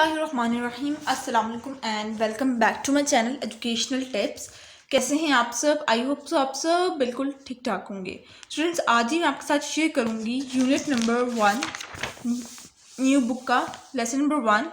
बिस्मिल्लाहिर्रहमानिर्रहीम। अस्सलाम वालेकुम and welcome back to my channel educational tips. कैसे हैं आप सब? आई होप सो आप सब बिल्कुल ठीक ठाक होंगे। स्टूडेंट्स, आज ही मैं आपके साथ शेयर करूंगी यूनिट नंबर 1 न्यू बुक का लेसन नंबर 1।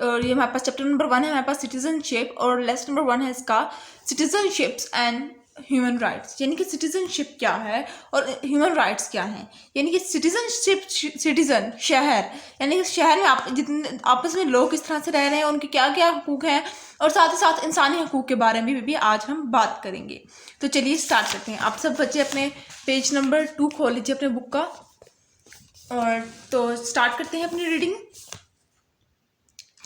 और ये हमारे पास चैप्टर नंबर 1 है, हमारे पास सिटीजनशिप, और लेसन नंबर 1 है इसका सिटीजनशिप्स एंड ह्यूमन राइट्स। यानी कि सिटीजनशिप क्या है और ह्यूमन राइट्स क्या हैं। यानी कि सिटीजनशिप, सिटीजन शहर, यानी कि शहर में आप जितने आपस में लोग किस तरह से रह रहे हैं, उनके क्या क्या हकूक़ हैं, और साथ ही साथ इंसानी हकूक़ के बारे में भी आज हम बात करेंगे। तो चलिए स्टार्ट करते हैं। आप सब बच्चे अपने पेज नंबर 2 खोल लीजिए अपने बुक का, और तो स्टार्ट करते हैं अपनी reading.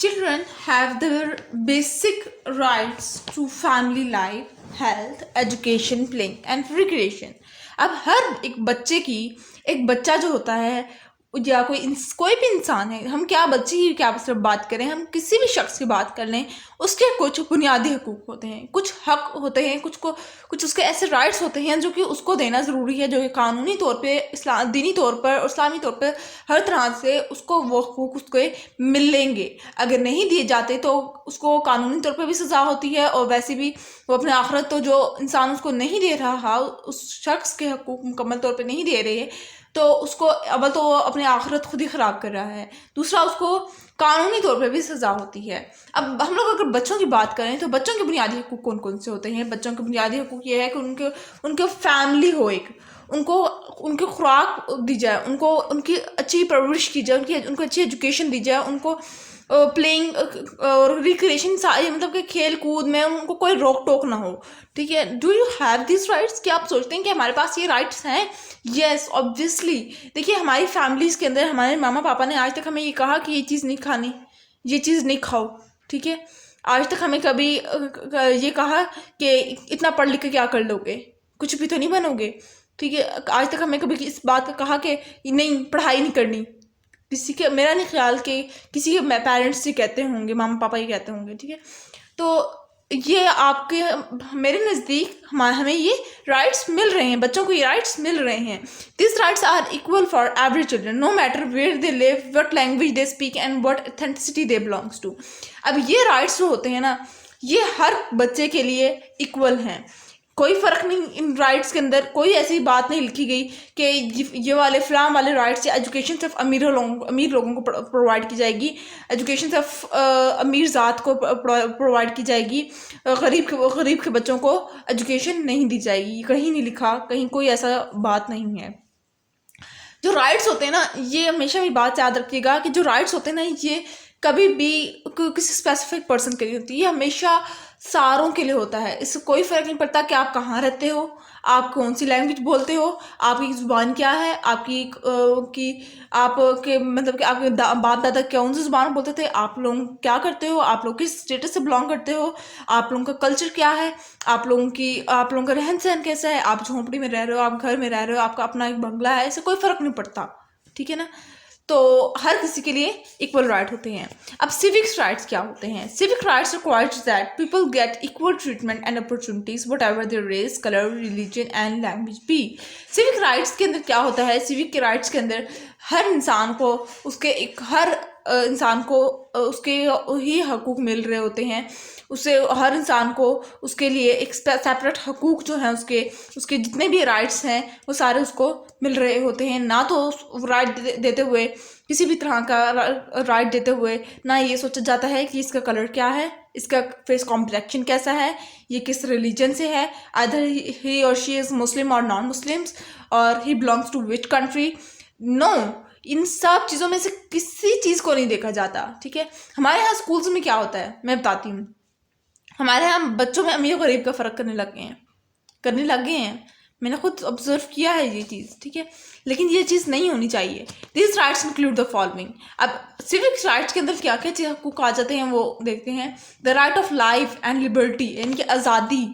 Children have their basic rights to family life, health, education, playing and recreation. अब हर एक बच्चे की, एक बच्चा जो होता है या कोई भी इंसान है, हम क्या बच्चे की क्या सिर्फ बात करें, हम किसी भी शख्स की बात कर लें, उसके कुछ बुनियादी हकूक़ होते हैं, कुछ हक होते हैं, कुछ उसके ऐसे राइट्स होते हैं जो कि उसको देना ज़रूरी है, जो कि कानूनी तौर पे, दीनी तौर पर और इस्लामी तौर पर हर तरह से उसको वो हकूक़ उसको मिलेंगे। अगर नहीं दिए जाते तो उसको कानूनी तौर पर भी सज़ा होती है, और वैसे भी वो अपने आखिरत, तो जो इंसान उसको नहीं दे रहा, उस शख्स के हकूक़ मुकम्मल तौर पर नहीं दे रहे, तो उसको अव्वल तो वो अपनी आखिरत खुद ही ख़राब कर रहा है, दूसरा उसको कानूनी तौर पर भी सज़ा होती है। अब हम लोग अगर बच्चों की बात करें तो बच्चों के बुनियादी हकूक़ कौन कौन से होते हैं? बच्चों के बुनियादी हकूक़ ये है कि उनके फैमिली हो, एक उनकी खुराक दी जाए, उनको उनकी अच्छी परवरिश की जाए, उनको अच्छी एजुकेशन दी जाए, उनको प्लेइंग और रिक्रिएशन, मतलब कि खेल कूद में उनको कोई रोक टोक ना हो। ठीक है, do you have this rights? क्या आप सोचते हैं कि हमारे पास ये राइट्स हैं? Yes, obviously. देखिए, हमारी फैमिलीज़ के अंदर हमारे मामा पापा ने आज तक हमें ये कहा कि ये चीज़ नहीं खानी, ये चीज़ नहीं खाओ। ठीक है, आज तक हमें कभी ये कहा कि इतना पढ़ लिख के क्या कर लोगे, कुछ भी तो नहीं बनोगे। ठीक है, आज तक हमें कभी इस बात का कहा कि नहीं, पढ़ाई नहीं करनी। किसी के, मेरा नहीं ख्याल कि किसी के पेरेंट्स ये कहते होंगे, मामा पापा ये कहते होंगे। ठीक है, तो ये आपके, मेरे नज़दीक हमें ये राइट्स मिल रहे हैं, बच्चों को ये राइट्स मिल रहे हैं। This rights are equal for every children, no matter where they live, what language they speak and what authenticity they belongs to. अब ये राइट्स जो होते हैं ना, ये हर बच्चे के लिए इक्वल हैं, कोई फ़र्क नहीं। इन राइट्स के अंदर कोई ऐसी बात नहीं लिखी गई कि ये वाले फलां वाले राइट्स, या एजुकेशन सिर्फ अमीर लोगों को प्रोवाइड की जाएगी, एजुकेशन सिर्फ अमीर ज़ात को प्रोवाइड की जाएगी, गरीब के बच्चों को एजुकेशन नहीं दी जाएगी। कहीं नहीं लिखा, कहीं कोई ऐसा बात नहीं है। जो राइट्स होते हैं ना, ये हमेशा भी बात याद रखिएगा कि जो राइट्स होते हैं ना, ये कभी भी किसी स्पेसिफिक पर्सन के लिए होती है, ये हमेशा सारों के लिए होता है। इससे कोई फ़र्क नहीं पड़ता कि आप कहाँ रहते हो, आप कौन सी लैंग्वेज बोलते हो, आपकी ज़ुबान क्या है, आपके मतलब कि आपके बाप दादा कौन सी ज़ुबान बोलते थे, आप लोग क्या करते हो, आप लोग किस स्टेटस से बिलोंग करते हो, आप लोगों का कल्चर क्या है, आप लोगों का रहन सहन कैसा है, आप झोंपड़ी में रह रहे हो, आप घर में रह रहे हो, आपका अपना एक बंगला है, इससे कोई फ़र्क नहीं पड़ता। ठीक है ना, तो हर किसी के लिए इक्वल राइट होते हैं। अब सिविक्स राइट्स क्या होते हैं? Civic rights requires that people get equal treatment and opportunities whatever their race, colour, religion and language be. Civic rights के अंदर क्या होता है? सिविक के राइट्स के अंदर हर इंसान को उसके ही हकूक़ मिल रहे होते हैं, उसे हर इंसान को उसके लिए एक सेपरेट हकूक़ जो हैं, उसके जितने भी राइट्स हैं वो सारे उसको मिल रहे होते हैं। ना तो राइट देते हुए, किसी भी तरह का राइट देते हुए ना ये सोचा जाता है कि इसका कलर क्या है, इसका फेस कॉम्प्लेक्शन कैसा है, ये किस रिलीजन से है, आइदर ही और शी इज़ मुस्लिम और नॉन मुस्लिम्स, और he belongs to which country. No, इन सब चीज़ों में से किसी चीज़ को नहीं देखा जाता। ठीक है, हमारे यहाँ स्कूल्स में क्या होता है मैं बताती हूँ। हमारे यहाँ बच्चों में अमीर गरीब का फ़र्क करने लग गए हैं। मैंने खुद ऑब्जर्व किया है ये चीज़। ठीक है, लेकिन ये चीज़ नहीं होनी चाहिए। This rights include the following. अब सिविक राइट्स के अंदर क्या क्या चीज़ हकूक़ आ जाते हैं वो देखते हैं। The right of life and liberty, यानी कि आज़ादी,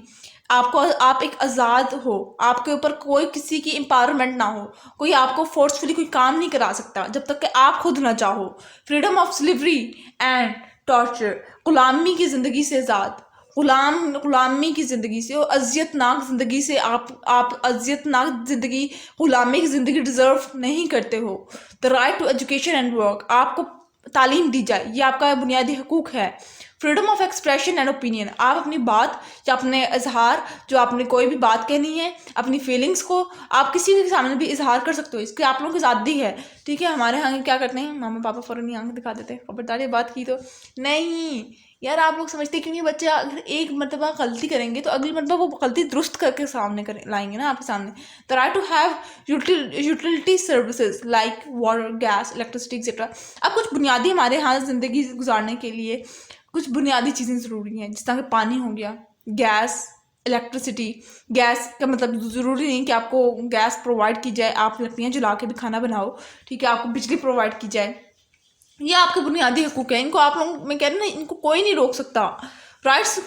आप एक आज़ाद हो, आपके ऊपर कोई किसी की एम्पावरमेंट ना हो, कोई आपको फोर्सफुली कोई काम नहीं करा सकता जब तक कि आप खुद ना चाहो। Freedom of slavery and torture, गुलामी की ज़िंदगी से आज़ाद, गुलामी की ज़िंदगी से और अज़ियतनाक ज़िंदगी से आप अज़ियतनाक ज़िंदगी, गुलामी की ज़िंदगी डिज़र्व नहीं करते हो। The right to education and work, आपको تعلیم دی جائے، یہ آپ کا بنیادی حقوق ہے۔ Freedom of expression and opinion, آپ اپنی بات یا اپنے اظہار، جو آپ نے کوئی بھی بات کہنی ہے، اپنی فیلنگس کو آپ کسی کے سامنے بھی اظہار کر سکتے ہو، اس کی آپ لوگوں کی آزادی ہے، ٹھیک ہے۔ ہمارے یہاں کیا کرتے ہیں ماما پاپا فوراً نہیں آنکھ دکھا دیتے، خبردار یہ بات کی تو نہیں یار، آپ لوگ سمجھتے ہیں کیونکہ بچے اگر ایک مرتبہ غلطی کریں گے تو اگلی مرتبہ وہ غلطی درست کر کے سامنے لائیں گے نا آپ کے سامنے۔ Try to have utility services like water, gas, electricity etcetera. اب کچھ بنیادی ہمارے یہاں زندگی گزارنے کے لیے کچھ بنیادی چیزیں ضروری ہیں، جس طرح کہ پانی ہو گیا، گیس، الیکٹریسٹی۔ گیس کا مطلب ضروری نہیں کہ آپ کو گیس پرووائڈ کی جائے، آپ لکڑیاں جلا کے بھی کھانا بناؤ، ٹھیک ہے، آپ کو بجلی پرووائڈ کی جائے، یہ آپ کے بنیادی حقوق ہیں، ان کو آپ لوگ، میں کہہ رہی ہوں نا، ان کو کوئی نہیں روک سکتا۔ Rights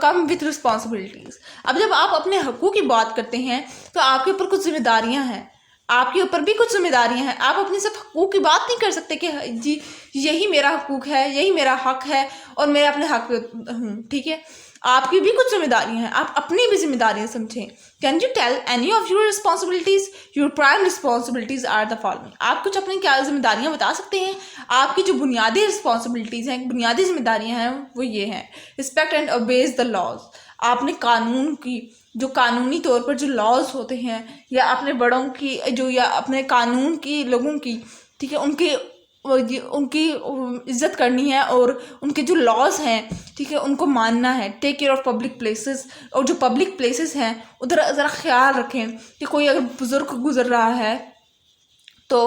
come with responsibilities. اب جب آپ اپنے حقوق کی بات کرتے ہیں تو آپ کے اوپر کچھ ذمہ داریاں ہیں، آپ کے اوپر بھی کچھ ذمہ داریاں ہیں۔ آپ اپنے صرف حقوق کی بات نہیں کر سکتے کہ جی یہی میرا حقوق ہے، یہی میرا حق ہے اور میں اپنے حق پہ ہوں، ٹھیک ہے، آپ کی بھی کچھ ذمہ داریاں ہیں، آپ اپنی بھی ذمہ داریاں سمجھیں۔ Can you tell any of your responsibilities? Your prime responsibilities are the following. آپ کچھ اپنی کیا ذمہ داریاں بتا سکتے ہیں؟ آپ کی جو بنیادی رسپانسبلٹیز ہیں، بنیادی ذمہ داریاں ہیں، وہ یہ ہیں: respect and obese the laws. آپ نے قانون کی، جو قانونی طور پر جو لاز ہوتے ہیں، یا اپنے بڑوں کی جو، یا اپنے قانون کی لوگوں کی، ٹھیک ہے، ان کی عزت کرنی ہے، اور ان کے جو لاز ہیں، ٹھیک ہے، ان کو ماننا ہے۔ Take care of public places, اور جو پبلک پلیسز ہیں ادھر ذرا خیال رکھیں کہ کوئی اگر بزرگ گزر رہا ہے تو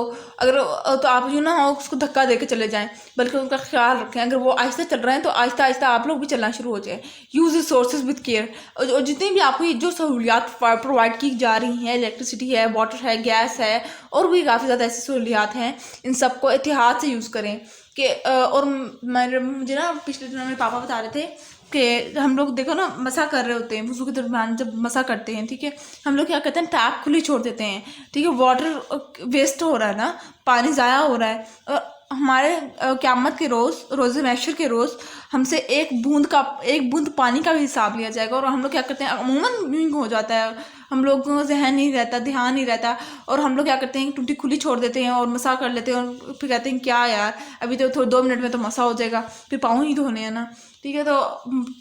آپ یوں نہ ہو اس کو دھکا دے کے چلے جائیں، بلکہ ان کا خیال رکھیں۔ اگر وہ آہستہ چل رہے ہیں تو آہستہ آہستہ آپ لوگ بھی چلنا شروع ہو جائیں۔ یوز ریسورسز وتھ کیئر، اور جتنی بھی آپ کو جو سہولیات پرووائڈ کی جا رہی ہیں، الیکٹریسٹی ہے، واٹر ہے، گیس ہے، اور بھی کافی زیادہ ایسی سہولیات ہیں، ان سب کو احتیاط سے یوز کریں۔ کہ اور مجھے نا پچھلے دنوں میں پاپا بتا رہے تھے کہ ہم لوگ دیکھو نا مسا کر رہے ہوتے ہیں، وضو کے درمیان جب مسا کرتے ہیں، ٹھیک ہے، ہم لوگ کیا کرتے ہیں، ٹیپ کھلی چھوڑ دیتے ہیں، ٹھیک ہے، واٹر ویسٹ ہو رہا ہے نا، پانی ضائع ہو رہا ہے۔ اور ہمارے قیامت کے روز محشر کے روز ہم سے ایک بوند پانی کا بھی حساب لیا جائے گا۔ اور ہم لوگ کیا کرتے ہیں، عموماً ہو جاتا ہے، ہم لوگوں کو ذہن نہیں رہتا، دھیان نہیں رہتا، اور ہم لوگ کیا کرتے ہیں، ٹوٹی کھلی چھوڑ دیتے ہیں اور مسا کر لیتے ہیں، اور پھر کہتے ہیں کیا یار ابھی تو تھوڑے 2 منٹ میں تو مسا ہو جائے گا، پھر پاؤں ہی دھونے ہیں نا، ٹھیک ہے۔ تو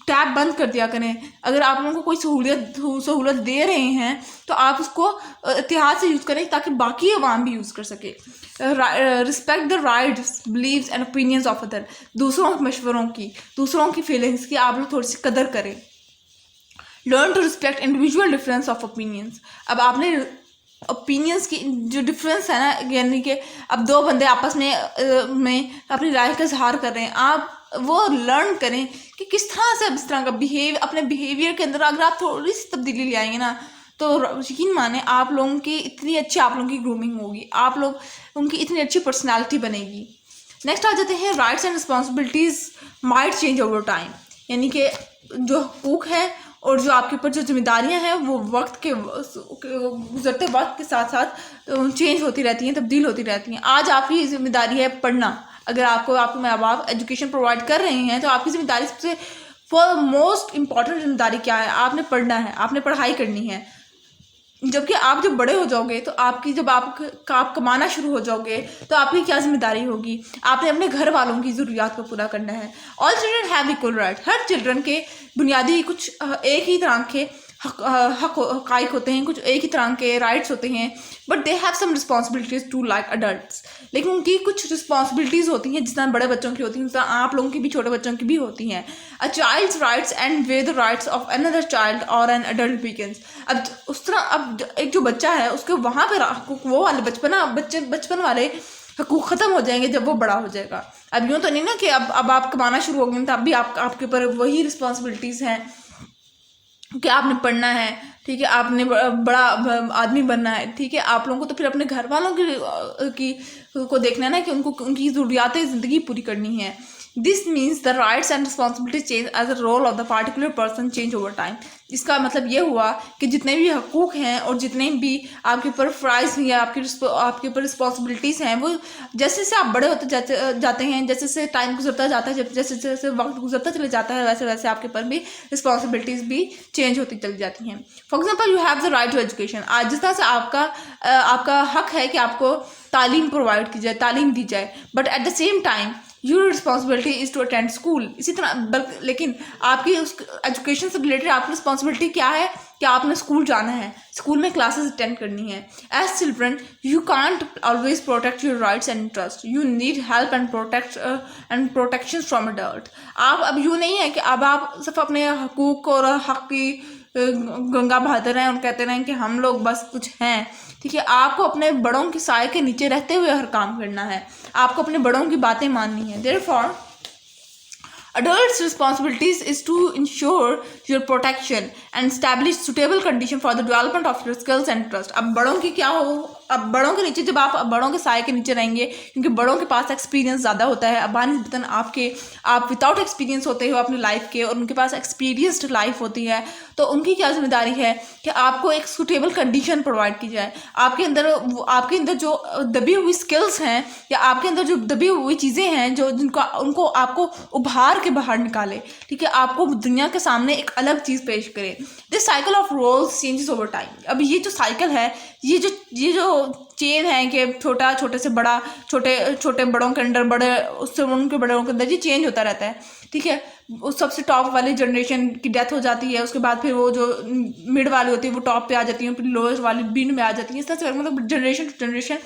ٹیپ بند کر دیا کریں۔ اگر آپ لوگوں کو کوئی سہولت دے رہے ہیں تو آپ اس کو احتیاط سے یوز کریں تاکہ باقی عوام بھی یوز کر سکے۔ Respect the rights, beliefs and opinions of other. دوسروں کے مشوروں کی، دوسروں کی فیلنگس کی آپ لوگ تھوڑی سی قدر کریں۔ Learn to respect individual difference of openness. اب آپ نے اوپینینس کی جو ڈفرینس ہے نا، یعنی کہ اب 2 بندے آپس میں اپنی رائے کا اظہار کر رہے ہیں، آپ وہ لرن کریں کہ کس طرح سے اس طرح کا اپنے بیہیویئر کے اندر اگر آپ تھوڑی سی تبدیلی لے آئیں گے نا، تو یقین مانیں آپ لوگوں کی اتنی اچھی آپ لوگوں کی گرومنگ ہوگی، آپ لوگ ان کی اتنی اچھی پرسنالٹی بنے گی۔ نیکسٹ آ جاتے ہیں، rights and responsibilities might change over time. یعنی کہ جو حقوق ہیں اور جو آپ کے اوپر جو ذمہ داریاں ہیں وہ گزرتے وقت کے ساتھ ساتھ چینج ہوتی رہتی ہیں، تبدیل ہوتی رہتی ہیں۔ آج آپ کی ذمہ داری ہے پڑھنا۔ اگر آپ کے ماں باپ ایجوکیشن پرووائڈ کر رہے ہیں تو آپ کی ذمہ داری سب سے موسٹ امپورٹنٹ ذمہ داری کیا ہے؟ آپ نے پڑھنا ہے، آپ نے پڑھائی کرنی ہے۔ جبکہ آپ جب بڑے ہو جاؤ گے تو جب آپ کمانا شروع ہو جاؤ گے تو آپ کی کیا ذمہ داری ہوگی؟ آپ نے اپنے گھر والوں کی ضروریات کو پورا کرنا ہے۔ All children have equal right. Her children کے بنیادی کچھ ایک ہی طرح کے حقائق ہوتے ہیں، کچھ ایک ہی طرح کے رائٹس ہوتے ہیں، but they have some responsibilities too like adults. لیکن ان کی کچھ رسپانسبلٹیز ہوتی ہیں جس طرح بڑے بچوں کی ہوتی ہیں، اس طرح آپ لوگوں کی بھی چھوٹے بچوں کی بھی ہوتی ہیں۔ A child's rights end where the rights of another child or an adult begins۔ اب اس طرح ایک جو بچہ ہے اس کے وہاں پہ حقوق، وہ والے بچپن والے حقوق ختم ہو جائیں گے جب وہ بڑا ہو جائے گا۔ اب یوں تو نہیں نا کہ اب آپ کمانا شروع ہو گئے تو اب بھی آپ کے اوپر وہی رسپانسبلٹیز ہیں کہ آپ نے پڑھنا ہے، ٹھیک ہے، آپ نے بڑا آدمی بننا ہے، ٹھیک ہے۔ آپ لوگوں کو تو پھر اپنے گھر والوں کو دیکھنا ہے نا کہ ان کی ضروریات زندگی پوری کرنی ہے۔ This means the rights and responsibilities change as the role of the particular person change over time۔ اس کا مطلب یہ ہوا کہ جتنے بھی حقوق ہیں اور جتنے بھی آپ کے اوپر فرائض ہیں یا آپ کے اوپر رسپانسبلٹیز ہیں، وہ جیسے جیسے آپ بڑے ہوتے جاتے ہیں، جیسے جیسے ٹائم گزرتا جاتا ہے، جیسے جیسے وقت گزرتا چلے جاتا ہے، ویسے ویسے آپ کے اوپر بھی رسپانسبلٹیز بھی چینج ہوتی چلی جاتی ہیں۔ For example, you have the right to education. آج جس طرح سے آپ کا حق ہے کہ آپ کو تعلیم پرووائڈ کی جائے، تعلیم دی جائے، but at the same time your responsibility is to attend school. इसी तरह लेकिन आपकी उस एजुकेशन से रिलेटेड आपकी रिस्पॉन्सिबिलिटी क्या है कि आपने स्कूल जाना है, स्कूल में क्लासेस अटेंड करनी है। As children you can't always protect your rights and interest, you need help and protection from adult. आप अब यूँ नहीं है कि अब आप सिर्फ अपने हकूक़ और हक़ की गंगा बहाते रहें और कहते रहें कि हम लोग बस कुछ हैं, ठीक है। आपको अपने बड़ों की साए के नीचे रहते हुए हर काम करना है, आपको अपने बड़ों की बातें माननी है। Therefore, adults' responsibilities is to ensure your protection and establish suitable condition for the development of your skills and interest। अब बड़ों की क्या हो, अब बड़ों के नीचे जब आप बड़ों के साए के नीचे रहेंगे, क्योंकि बड़ों के पास एक्सपीरियंस ज़्यादा होता है। अब निस्बतन आप विदाउट एक्सपीरियंस होते हो अपनी लाइफ के, और उनके पास एक्सपीरियंस्ड लाइफ होती है, तो उनकी क्या जिम्मेदारी है कि आपको एक सूटेबल कंडीशन प्रोवाइड की जाए। आपके अंदर जो दबी हुई स्किल्स हैं या आपके अंदर जो दबी हुई चीज़ें हैं जो उनको आपको उभार के बाहर निकाले, ठीक है, आपको दुनिया के सामने एक अलग चीज़ पेश करे। This cycle of roles changes over time. अब ये जो साइकिल है, ये जो चेन है कि छोटे से बड़ा, छोटे बड़ों के अंडर बड़े, उससे उनके बड़ों के अंदर ये चेंज होता रहता है, ठीक है। उस सबसे टॉप वाली जनरेशन की डेथ हो जाती है, उसके बाद फिर वो जो मिड वाली होती है वो टॉप पे आ जाती है, फिर लोएस्ट वाली बिन में आ जाती है। इस तरह से मतलब जनरेशन टू जनरेशन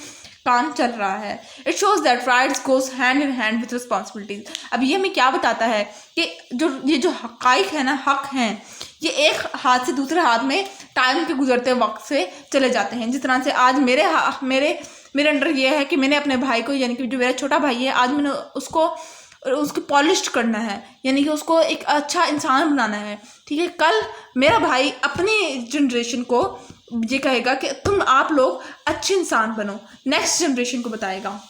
काम चल रहा है। It shows that rights goes hand in hand with responsibilities. अब ये हमें क्या बताता है कि ये जो हक़ाइक़ है ना, हक़ हैं, ये एक हाथ से दूसरे हाथ में टाइम के गुजरते वक्त से चले जाते हैं। जिस तरह से आज मेरे अंडर ये है कि मैंने अपने भाई को, यानी कि जो मेरा छोटा भाई है, आज मैंने उसको पॉलिश करना है, यानी कि उसको एक अच्छा इंसान बनाना है, ठीक है। कल मेरा भाई अपनी जनरेशन को ये कहेगा कि आप लोग अच्छे इंसान बनो, नेक्स्ट जनरेशन को बताएगा,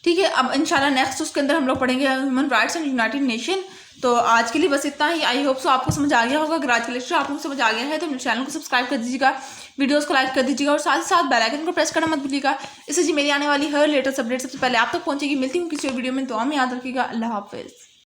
ठीक है। अब इंशाल्लाह नेक्स्ट उसके अंदर हम लोग पढ़ेंगे human rights and United nation. तो आज के लिए बस इतना ही। आई होप सो आपको समझ आ गया होगा। अगर आज का लेक्चर आप लोग समझ आ गया है तो मेरे चैनल को सब्सक्राइब कर दीजिएगा, वीडियोस को लाइक कर दीजिएगा और साथ ही साथ बेल आइकन को प्रेस करना मत भूलिएगा। इससे जी मेरी आने वाली हर लेटेस्ट अपडेट सबसे पहले आप तक पहुंचेगी। मिलती हूँ किसी और वीडियो में, दुआ में याद रखिएगा। अल्लाह हाफिज़।